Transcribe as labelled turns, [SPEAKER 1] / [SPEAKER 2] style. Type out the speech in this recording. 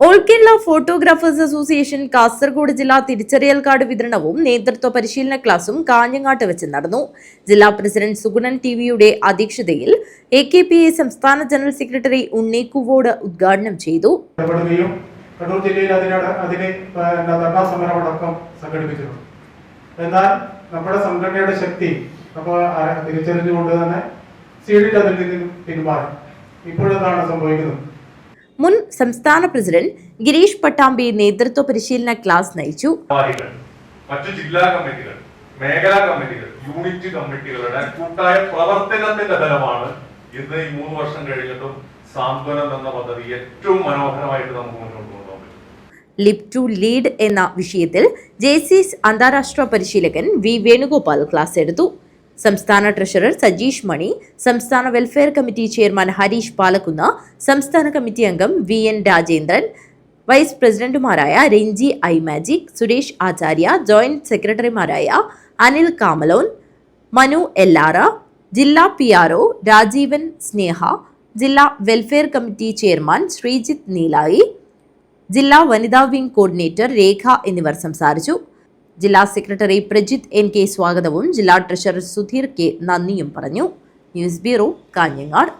[SPEAKER 1] All Kerala photographers association Kasaragod ജില്ലാ തിരിച്ചറിയൽ card വിതരണവും നേതൃത്വ പരിശീലന ക്ലാസും കാഞ്ഞങ്ങാട്ട് വെച്ച് നടന്നു. ജില്ലാ പ്രസിഡന്റ് സുഗുണൻ ടിവിയുടെ അധ്യക്ഷതയിൽ AKPA സംസ്ഥാന ജനറൽ സെക്രട്ടറി ഉണ്ണി കുവോട് ഉദ്ഘാടനം ചെയ്തു.
[SPEAKER 2] കണ്ണൂർ ജില്ലയിൽ അതിന് സമരമടക്കം സംഘടിപ്പിച്ചിട്ടുണ്ട്. എന്നാൽ നമ്മുടെ സംഘടനയുടെ ശക്തി നമ്മൾ തിരിച്ചറിഞ്ഞുകൊണ്ട് തന്നെ സീഡിൽ അതിൽ നിന്നും പിന്മാറി. ഇപ്പോഴെന്താണ് സംഭവിക്കുന്നത്?
[SPEAKER 1] മുൻ സംസ്ഥാന പ്രസിഡന്റ് ഗിരീഷ് പട്ടാമ്പി നേതൃത്വ പരിശീലന ക്ലാസ് നയിച്ചു.
[SPEAKER 3] മറ്റു ജില്ലാ കമ്മിറ്റികൾ, മേഖലാ കമ്മിറ്റികൾ, യൂണിറ്റ് കമ്മിറ്റികളുടെ കൂട്ടായ പ്രവർത്തനത്തിന്റെ ഫലമാണ് ഇന്ന് ഈ 3 വർഷം കഴിഞ്ഞിട്ടും സാന്ത്വനം എന്ന പദ്ധതി ഏറ്റവും മനോഹരമായിട്ട് നമുക്ക് മുന്നോട്ട് കൊണ്ടുപോകാൻ പറ്റും.
[SPEAKER 1] ലിപ് ടു ലീഡ് എന്ന വിഷയത്തിൽ ജെസിസ് അന്താരാഷ്ട്ര പരിശീലകൻ വി വേണുഗോപാൽ ക്ലാസ് എടുത്തു. സംസ്ഥാന ട്രഷറർ സജീഷ് മണി, സംസ്ഥാന welfare committee chairman Harish Palakkunna, സംസ്ഥാന കമ്മിറ്റി അംഗം VN രാജേന്ദ്രൻ, വൈസ് പ്രസിഡന്റുമാരായ രഞ്ജി ഐ മാജിക്, സുരേഷ് ആചാര്യ, ജോയിന്റ് സെക്രട്ടറിമാരായ അനിൽ കാമലോൻ, മനു എല്ലാറ, ജില്ലാ PRO രാജീവൻ സ്നേഹ, ജില്ലാ വെൽഫെയർ കമ്മിറ്റി ചെയർമാൻ ശ്രീജിത്ത് നീലായി, ജില്ലാ വനിതാ വിംഗ് കോർഡിനേറ്റർ രേഖ എന്നിവർ സംസാരിച്ചു. ജില്ലാ സെക്രട്ടറി പ്രജിത്ത് NK സ്വാഗതവും ജില്ലാ ട്രഷറർ സുധീർ K നന്ദിയും പറഞ്ഞു. News bureau, Kanhangad.